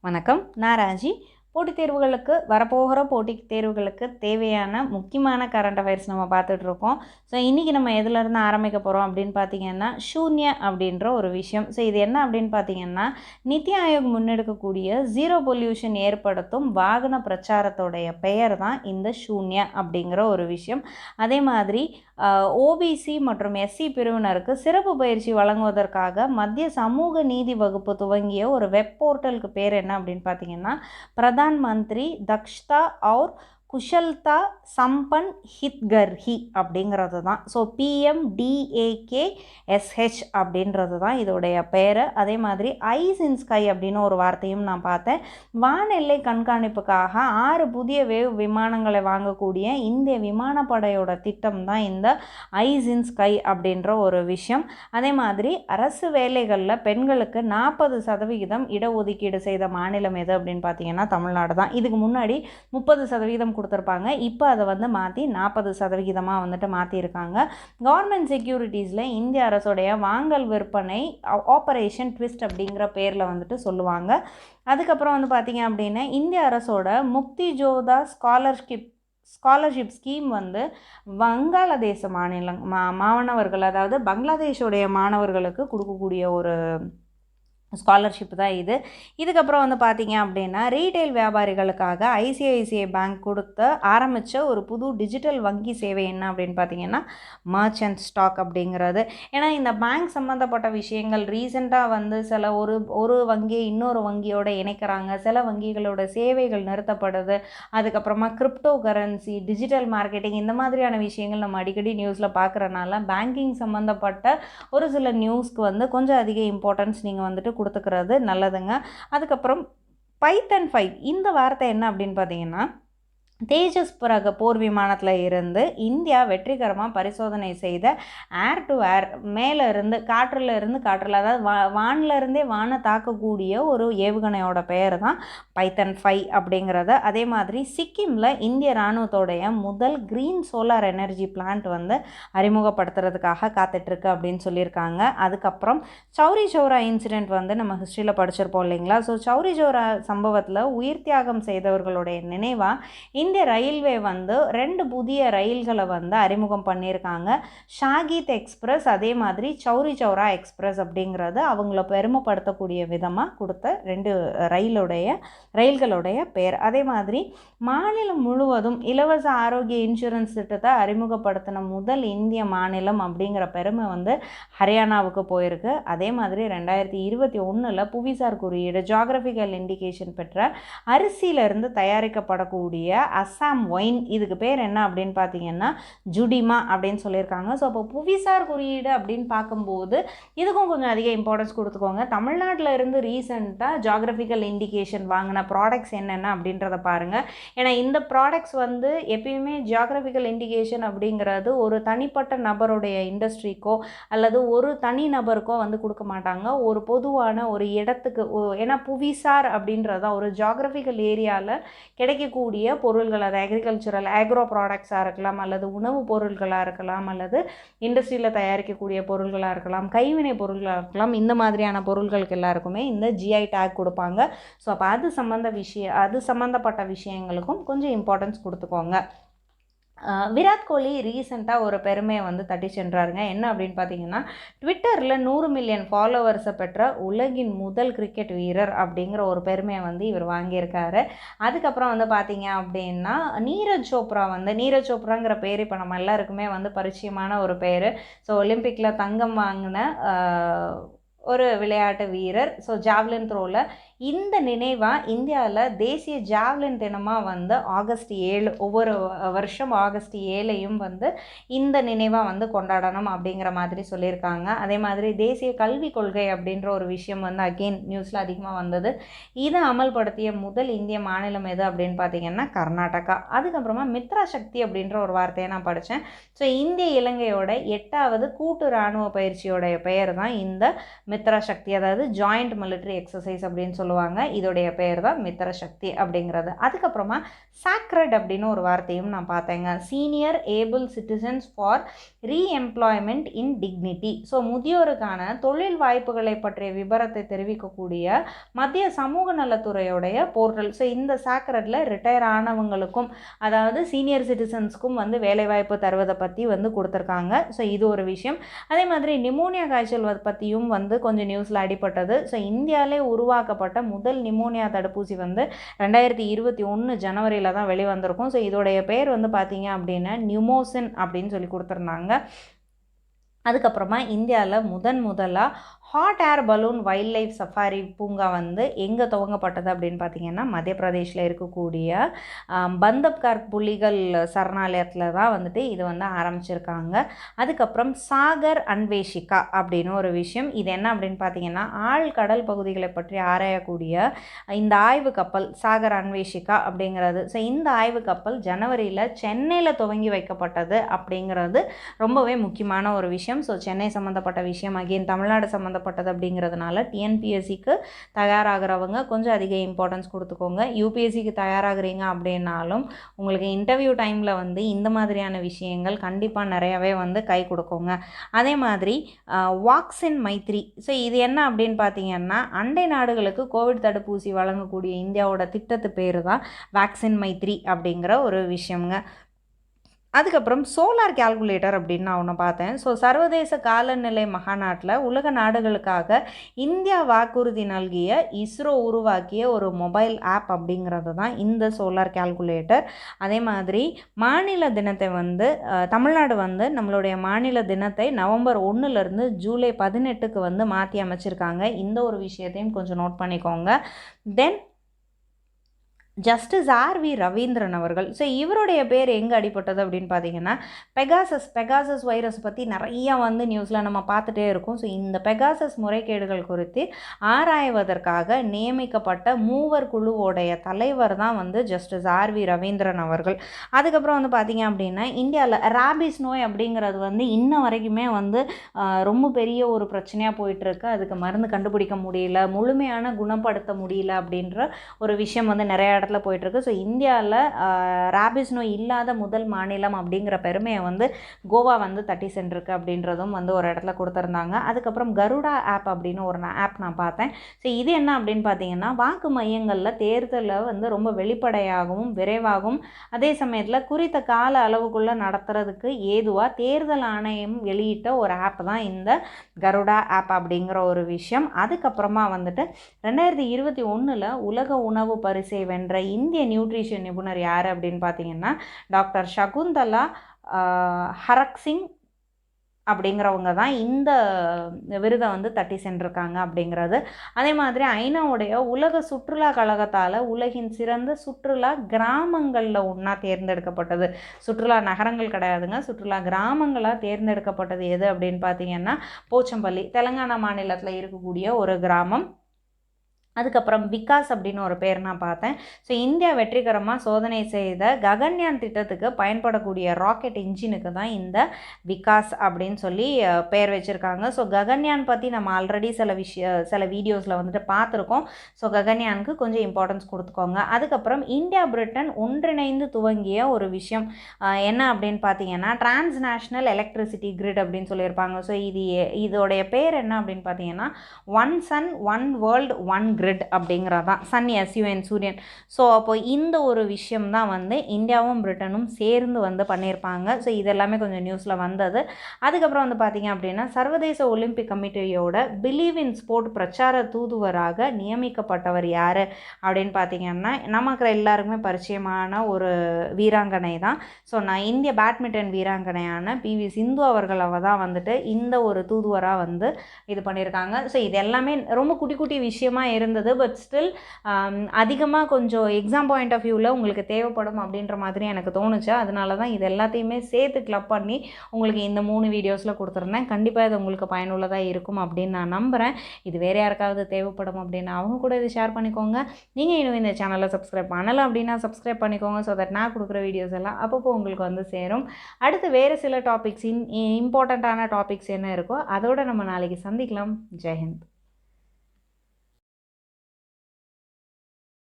வணக்கம், நான் ராஜி. போட்டித் தேர்வுகளுக்கு வரப்போகிற போட்டித் தேர்வுகளுக்கு தேவையான முக்கியமான கரண்ட் அஃபேர்ஸ் நம்ம பார்த்துட்ருக்கோம். ஸோ இன்றைக்கி நம்ம எதுலேருந்து ஆரம்பிக்க போகிறோம் அப்படின்னு பார்த்தீங்கன்னா, ஷூன்ய அப்படின்ற ஒரு விஷயம். ஸோ இது என்ன அப்படின்னு பார்த்தீங்கன்னா, நித்தி ஆயோக் முன்னெடுக்கக்கூடிய ஜீரோ பொல்யூஷன் ஏற்படுத்தும் வாகன பிரச்சாரத்தோடைய பெயர் தான் இந்த ஷூன்ய அப்படிங்கிற ஒரு விஷயம். அதே மாதிரி ஓபிசி மற்றும் எஸ்சி பிரிவினருக்கு சிறப்பு பயிற்சி வழங்குவதற்காக மத்திய சமூக நீதி வகுப்பு துவங்கிய ஒரு வெப் போர்ட்டலுக்கு பேர் என்ன அப்படின்னு பார்த்தீங்கன்னா, பிரதான் மந்திரி தக்ஷதா அவுர் குஷல்தா சம்பன் ஹித்கர்ஹி அப்படிங்கிறது தான். ஸோ PMDAKSH அப்படின்றது தான் இதோடைய பெயர். அதே மாதிரி ஐஸ் இன் ஸ்கை அப்படின்னு ஒரு வார்த்தையும் நான் பார்த்தேன். வானெல்லை கண்காணிப்புக்காக 6 புதிய வேவ் விமானங்களை வாங்கக்கூடிய இந்திய விமானப்படையோட திட்டம் தான் இந்த ஐஸ் இன் ஸ்கை அப்படின்ற ஒரு விஷயம். அதே மாதிரி அரசு வேலைகளில் பெண்களுக்கு 40% இடஒதுக்கீடு செய்த மாநிலம் எது அப்படின்னு பார்த்தீங்கன்னா தமிழ்நாடு தான். இதுக்கு முன்னாடி 30% கொடுத்துருப்பாங்க. இப்போ அதை வந்து மாற்றி 40% வந்துட்டு மாற்றிருக்காங்க. கவர்மெண்ட் செக்யூரிட்டிஸில் இந்திய அரசுடைய வாங்கல் விற்பனை ஆப்ரேஷன் ட்விஸ்ட் அப்படிங்கிற பேரில் வந்துட்டு சொல்லுவாங்க. அதுக்கப்புறம் வந்து பார்த்திங்க அப்படின்னா, இந்திய அரசோட முக்தி ஜோதா ஸ்காலர்ஷிப் ஸ்கீம் வந்து வங்காளதேச மாணவர்கள், அதாவது பங்களாதேஷோடைய மாணவர்களுக்கு கொடுக்கக்கூடிய ஒரு ஸ்காலர்ஷிப் தான் இது. இதுக்கப்புறம் வந்து பார்த்திங்க அப்படின்னா, ரீட்டைல் வியாபாரிகளுக்காக ஐசிஐசிஐ பேங்க் ஆரம்பித்த ஒரு புது டிஜிட்டல் வங்கி சேவை என்ன அப்படின்னு பார்த்தீங்கன்னா மர்ச்சன்ட் ஸ்டாக் அப்படிங்கிறது. ஏன்னா இந்த பேங்க் சம்மந்தப்பட்ட விஷயங்கள் ரீசெண்டாக வந்து சில ஒரு வங்கியை இன்னொரு வங்கியோட இணைக்கிறாங்க, சில வங்கிகளோட சேவைகள் நிறுத்தப்படுது, அதுக்கப்புறமா கிரிப்டோ கரன்சி, டிஜிட்டல் மார்க்கெட்டிங், இந்த மாதிரியான விஷயங்கள் நம்ம அடிக்கடி நியூஸில் பார்க்குறனால பேங்கிங் சம்மந்தப்பட்ட ஒரு சில நியூஸ்க்கு வந்து கொஞ்சம் அதிக இம்பார்ட்டன்ஸ் நீங்கள் வந்துட்டு கொடுத்துக்கிறது நல்லதுங்க. அதுக்கப்புறம் பைத்தன் 5 இந்த வார்த்தை என்ன அப்படின்னு பார்த்தீங்கன்னா, தேஜஸ் போர் விமானத்தில் இருந்து இந்தியா வெற்றிகரமாக பரிசோதனை செய்த ஏர் டு ஏர், மேலே இருந்து காற்றில் அதாவது வானில் இருந்தே வானை தாக்கக்கூடிய ஒரு ஏவுகணையோட பெயர் தான் பைத்தன் 5 அப்படிங்கிறது. அதே மாதிரி சிக்கிமில் இந்திய இராணுவத்தோடைய முதல் க்ரீன் சோலார் எனர்ஜி பிளான்ட் வந்து அறிமுகப்படுத்துறதுக்காக காத்துட்ருக்கு அப்படின்னு சொல்லியிருக்காங்க. அதுக்கப்புறம் சௌரி சௌரா இன்சிடெண்ட் வந்து நம்ம ஹிஸ்ட்ரியில் படிச்சிருப்போம் இல்லைங்களா. ஸோ சௌரி சௌரா சம்பவத்தில் உயிர் தியாகம் செய்தவர்களுடைய நினைவாக இந்திய ரயில்வே வந்து 2 புதிய ரயில்களை வந்து அறிமுகம் பண்ணியிருக்காங்க. ஷாகித் எக்ஸ்பிரஸ், அதே மாதிரி சௌரி சௌரா எக்ஸ்பிரஸ் அப்படிங்கிறது அவங்கள பெருமைப்படுத்தக்கூடிய விதமாக கொடுத்த 2 ரயில்களுடைய பேர். அதே மாதிரி மாநிலம் முழுவதும் இலவச ஆரோக்கிய இன்சூரன்ஸ் திட்டத்தை அறிமுகப்படுத்தின முதல் இந்திய மாநிலம் அப்படிங்கிற பெருமை வந்து ஹரியானாவுக்கு போயிருக்கு. அதே மாதிரி 2021 புவிசார் குறியீடு ஜியாகிரபிக்கல் இண்டிகேஷன் பெற்ற அரிசியிலிருந்து தயாரிக்கப்படக்கூடிய அஸ்ஸாம் ஒயின், இதுக்கு பேர் என்ன அப்படின்னு பார்த்தீங்கன்னா ஜுடிமா அப்படின்னு சொல்லியிருக்காங்க. ஸோ அப்போ புவிசார் குறியீடு அப்படின்னு பார்க்கும்போது இதுக்கும் கொஞ்சம் அதிக இம்பார்ட்டன்ஸ் கொடுத்துக்கோங்க. தமிழ்நாட்டில் இருந்து ரீசெண்டாக ஜியாகிரபிக்கல் இண்டிகேஷன் வாங்கின ப்ராடக்ட்ஸ் என்னென்ன அப்படின்றத பாருங்கள். ஏன்னா இந்த ப்ராடக்ட்ஸ் வந்து எப்பயுமே ஜியாகிரபிக்கல் இண்டிகேஷன் அப்படிங்கிறது ஒரு தனிப்பட்ட நபருடைய இண்டஸ்ட்ரிக்கோ அல்லது ஒரு தனி நபருக்கோ வந்து கொடுக்க மாட்டாங்க, ஒரு பொதுவான ஒரு இடத்துக்கு. ஏன்னா புவிசார் அப்படின்றத ஒரு ஜியாகிரபிக்கல் ஏரியாவில் கிடைக்கக்கூடிய பொருள்கள், அது அக்ரிகல்ச்சரல் ஆக்ரோ ப்ராடக்ட்ஸாக இருக்கலாம், அல்லது உணவு பொருள்களாக இருக்கலாம், அல்லது இண்டஸ்ட்ரியில் தயாரிக்கக்கூடிய பொருள்களாக இருக்கலாம், கைவினை பொருள்களாக இருக்கலாம். இந்த மாதிரியான பொருள்களுக்கு எல்லாருக்குமே இந்த ஜிஐ டேக் கொடுப்பாங்க. ஸோ அப்போ அது சம்மந்தப்பட்ட விஷயங்களுக்கும் கொஞ்சம் இம்பார்ட்டன்ஸ் கொடுத்துக்கோங்க. விராட் கோலி ரீசெண்டாக ஒரு பெருமையை வந்து தட்டி சென்றாருங்க. என்ன அப்படின்னு பார்த்தீங்கன்னா, ட்விட்டரில் 100 மில்லியன் ஃபாலோவர்ஸை பெற்ற உலகின் முதல் கிரிக்கெட் வீரர் அப்படிங்கிற ஒரு பெருமையை வந்து இவர் வாங்கியிருக்காரு. அதுக்கப்புறம் வந்து பார்த்தீங்க அப்படின்னா, நீரஜ் சோப்ராங்கிற பேர் இப்போ நம்ம எல்லாருக்குமே வந்து பரிச்சயமான ஒரு பேர். ஸோ ஒலிம்பிக்கில் தங்கம் வாங்கின ஒரு விளையாட்டு வீரர். ஸோ ஜாவ்லின் த்ரோவில் இந்த நினைவாக இந்தியாவில் தேசிய ஜாவ்லின் தினமாக வந்து ஆகஸ்ட் 7, ஒவ்வொரு வருஷம் ஆகஸ்ட் 7 வந்து இந்த நினைவாக வந்து கொண்டாடணும் அப்படிங்கிற மாதிரி சொல்லியிருக்காங்க. அதே மாதிரி தேசிய கல்விக் கொள்கை அப்படின்ற ஒரு விஷயம் வந்து அகெயின் நியூஸில் அதிகமாக வந்தது. இதை அமல்படுத்திய முதல் இந்திய மாநிலம் எது அப்படின்னு பார்த்தீங்கன்னா கர்நாடகா. அதுக்கப்புறமா மித்ரா சக்தி அப்படின்ற ஒரு வார்த்தையை நான் படித்தேன். ஸோ இந்திய இலங்கையோட 8வது கூட்டு இராணுவ பயிற்சியோடைய பெயர் தான் இந்த மித்ரா சக்தி, அதாவது ஜாயிண்ட் மிலிட்ரி எக்ஸசைஸ் அப்படின்னு சொல்லுவாங்க. இதோடைய பேர் தான் மித்ரா சக்தி அப்படிங்கிறது. அதுக்கப்புறமா சாக்ரட் அப்படின்னு ஒரு வார்த்தையும் நான் பார்த்தேங்க. Senior able citizens for reemployment in dignity. So முதியோருக்கான தொழில் வாய்ப்புகளை பற்றிய விபரத்தை தெரிவிக்கக்கூடிய மத்திய சமூக நலத்துறையுடைய போர்ட்டல். ஸோ இந்த சாக்ரட்டில் ரிட்டையர் ஆனவங்களுக்கும் அதாவது சீனியர் சிட்டிசன்ஸ்க்கும் வேலைவாய்ப்பு தருவதை பற்றி கொடுத்துருக்காங்க. ஸோ இது ஒரு விஷயம். அதே மாதிரி நிமோனியா காய்ச்சல் பற்றியும் கொஞ்சம் நியூஸில் அடிப்பட்டது. ஸோ இந்தியாவிலே உருவாக்கப்பட்ட முதல் நிமோனியா தடுப்பூசி 2021 ஜனவரியில் தான் வெளிவந்திருக்கும். ஸோ இதோடைய பேர் பார்த்தீங்க அப்படின்னா நியூமோசின் அப்படின்னு சொல்லி கொடுத்துருந்தாங்க. அதுக்கப்புறமா இந்தியாவில் முதலாக hot air balloon wild life safari பூங்கா எங்கே துவங்கப்பட்டது அப்படின்னு பார்த்தீங்கன்னா மத்திய பிரதேஷில் இருக்கக்கூடிய பந்தப்கர் புலிகள் சரணாலயத்தில் தான் இது ஆரம்பிச்சிருக்காங்க. அதுக்கப்புறம் சாகர் அன்வேஷிகா அப்படின்னு ஒரு விஷயம். இது என்ன அப்படின்னு பார்த்தீங்கன்னா ஆழ்கடல் பகுதிகளை பற்றி ஆராயக்கூடிய இந்த ஆய்வு கப்பல் சாகர் அன்வேஷிகா அப்படிங்கிறது. ஸோ இந்த ஆய்வு கப்பல் ஜனவரியில் சென்னையில் துவங்கி வைக்கப்பட்டது அப்படிங்கிறது ரொம்பவே முக்கியமான ஒரு விஷயம். ஸோ சென்னை சம்மந்தப்பட்ட விஷயம், அகெயின் தமிழ்நாடு சம்மந்தப்பட்டது அப்படிங்கிறதுனால டிஎன்பிஎஸ்சிக்கு தயாராகிறவங்க கொஞ்சம் அதிக இம்பார்ட்டன்ஸ் கொடுத்துக்கோங்க. யூபிஎஸ்சிக்கு தயாராகிறீங்க அப்படின்னாலும் உங்களுக்கு இன்டர்வியூ டைமில் இந்த மாதிரியான விஷயங்கள் கண்டிப்பாக நிறையவே கை கொடுக்குங்க. அதே மாதிரி வாக்சின் மைத்ரி. ஸோ இது என்ன அப்படின்னு பார்த்தீங்கன்னா அண்டை நாடுகளுக்கு கோவிட் தடுப்பூசி வழங்கக்கூடிய இந்தியாவோட திட்டத்து பேர் தான் வேக்சின் மைத்ரி அப்படிங்கிற ஒரு விஷயங்க. அதுக்கப்புறம் சோலார் கால்குலேட்டர் அப்படின்னு நான் ஒன்று பார்த்தேன். ஸோ சர்வதேச காலநிலை மகாநாட்டில் உலக நாடுகளுக்காக இந்தியா வாக்குறுதி நல்கிய இஸ்ரோ உருவாக்கிய ஒரு மொபைல் ஆப் அப்படிங்கிறது தான் இந்த சோலார் கால்குலேட்டர். அதே மாதிரி மாநில தினத்தை தமிழ்நாடு நம்மளுடைய மாநில தினத்தை நவம்பர் 1லேருந்து ஜூலை 18க்கு மாற்றி அமைச்சிருக்காங்க. இந்த ஒரு விஷயத்தையும் கொஞ்சம் நோட் பண்ணிக்கோங்க. தென் ஜஸ்டிஸ் ஆர்.வி. ரவீந்திரன் அவர்கள். ஸோ இவருடைய பேர் எங்கே அடிப்பட்டது அப்படின்னு பார்த்தீங்கன்னா பெகாசஸ் வைரஸ் பற்றி நிறையா நியூஸில் நம்ம பார்த்துட்டே இருக்கோம். ஸோ இந்த பெகாசஸ் முறைகேடுகள் குறித்து ஆராய்வதற்காக நியமிக்கப்பட்ட மூவர் குழுவோடைய தலைவர் தான் ஜஸ்டிஸ் ஆர்.வி. ரவீந்திரன் அவர்கள். அதுக்கப்புறம் பார்த்தீங்க அப்படின்னா இந்தியாவில் ராபிஸ் நோய் அப்படிங்கிறது இன்ன வரைக்குமே ரொம்ப பெரிய ஒரு பிரச்சனையாக போயிட்டுருக்கு. அதுக்கு மருந்து கண்டுபிடிக்க முடியல, முழுமையான குணப்படுத்த முடியல அப்படின்ற ஒரு விஷயம் நிறைய இடத்துல போயிட்டுருக்கு. ஸோ இந்தியாவில் ராபிஸ் நோய் இல்லாத முதல் மாநிலம் அப்படிங்கிற பெருமையை கோவா தட்டி சென்றிருக்கு அப்படின்றதும் ஒரு இடத்துல கொடுத்துருந்தாங்க. அதுக்கப்புறம் கருடா ஆப் அப்படின்னு ஒரு ஆப் நான் பார்த்தேன். ஸோ இது என்ன அப்படின்னு பார்த்தீங்கன்னா வாக்கு மையங்களில் தேர்தலில் ரொம்ப வெளிப்படையாகவும் விரைவாகவும் அதே சமயத்தில் குறித்த கால அளவுக்குள்ளே நடத்துறதுக்கு ஏதுவாக தேர்தல் ஆணையம் வெளியிட்ட ஒரு ஆப் தான் இந்த கருடா ஆப் அப்படிங்கிற ஒரு விஷயம். அதுக்கப்புறமா 2021 உலக உணவு பரிசை வென்ற இந்திய நியூட்ரிஷன் நிபுணர் யார் அப்படின்னு பார்த்தீங்கன்னா டாக்டர் சகுந்தலா ஹரக்சிங் அப்படிங்கிறவங்க தான் இந்த விருதை தட்டி சென்றிருக்காங்க அப்படிங்கிறது. அதே மாதிரி ஐநாவுடைய உலக சுற்றுலா கழகத்தால் உலகின் சிறந்த சுற்றுலா கிராமங்களில் ஒன்றா தேர்ந்தெடுக்கப்பட்டது. சுற்றுலா நகரங்கள் கிடையாதுங்க, சுற்றுலா கிராமங்களாக தேர்ந்தெடுக்கப்பட்டது எது அப்படின்னு பார்த்தீங்கன்னா போச்சம்பள்ளி, தெலுங்கானா மாநிலத்தில் இருக்கக்கூடிய ஒரு கிராமம். அதுக்கப்புறம் விகாஸ் அப்படின்னு ஒரு பேர் நான் பார்த்தேன். ஸோ இந்தியா வெற்றிகரமாக சோதனை செய்த ககன்யான் திட்டத்துக்கு பயன்படக்கூடிய ராக்கெட் இன்ஜினுக்கு தான் இந்த விகாஸ் அப்படின்னு சொல்லி பேர் வச்சுருக்காங்க. ஸோ ககன்யான் பற்றி நம்ம ஆல்ரெடி சில வீடியோஸில் பார்த்துருக்கோம். ஸோ ககன்யானுக்கு கொஞ்சம் இம்பார்ட்டன்ஸ் கொடுத்துக்கோங்க. அதுக்கப்புறம் இந்தியா பிரிட்டன் ஒன்றிணைந்து துவங்கிய ஒரு விஷயம் என்ன அப்படின்னு பார்த்தீங்கன்னா டிரான்ஸ்நேஷ்னல் எலக்ட்ரிசிட்டி கிரிட் அப்படின்னு சொல்லியிருப்பாங்க. ஸோ இதோடைய பேர் என்ன அப்படின்னு பார்த்தீங்கன்னா one sun one world one grid அப்படிங்கிறதான். சன் எஸ்யூஎன் சூரியன். ஸோ அப்போ இந்த ஒரு விஷயம் தான் இந்தியாவும் பிரிட்டனும் சேர்ந்து பண்ணியிருப்பாங்க. ஸோ இதெல்லாமே கொஞ்சம் நியூஸில் வந்தது. அதுக்கப்புறம் பார்த்தீங்க அப்படின்னா சர்வதேச ஒலிம்பிக் கமிட்டியோட பிலீவ் இன் ஸ்போர்ட் பிரச்சார தூதுவராக நியமிக்கப்பட்டவர் யார் அப்படின்னு பார்த்தீங்கன்னா நமக்கு எல்லாருக்குமே பரிச்சயமான ஒரு வீராங்கனை தான். ஸோ நான் இந்திய பேட்மிண்டன் வீராங்கனையான பி.வி. சிந்து அவர்கள் தான் இந்த ஒரு தூதுவராக இது பண்ணியிருக்காங்க. ஸோ இது எல்லாமே ரொம்ப குட்டி குட்டி விஷயமா இருந்தது. பட் ஸ்டில் அதிகமாக கொஞ்சம் எக்ஸாம் பாயிண்ட் ஆஃப் வியூவில் உங்களுக்கு தேவைப்படும் அப்படின்ற மாதிரி எனக்கு தோணுச்சு. அதனால தான் இது எல்லாத்தையுமே சேர்த்து கிளப் பண்ணி உங்களுக்கு இந்த 3 வீடியோஸில் கொடுத்துருந்தேன். கண்டிப்பாக இது உங்களுக்கு பயனுள்ளதாக இருக்கும் அப்படின்னு நான் நம்புகிறேன். இது வேறு யாருக்காவது தேவைப்படும் அப்படின்னா அவங்க கூட இது ஷேர் பண்ணிக்கோங்க. நீங்கள் இன்னும் இந்த சேனலை சப்ஸ்கிரைப் பண்ணலாம் அப்படின்னா சப்ஸ்கிரைப் பண்ணிக்கோங்க. ஸோ தட் நான் கொடுக்குற வீடியோஸ் எல்லாம் அப்பப்போ உங்களுக்கு சேரும். அடுத்து வேறு சில டாபிக்ஸ் இம்பார்ட்டண்ட்டான டாபிக்ஸ் என்ன இருக்கோ அதோடு நம்ம நாளைக்கு சந்திக்கலாம். ஜெய்ஹிந்த்.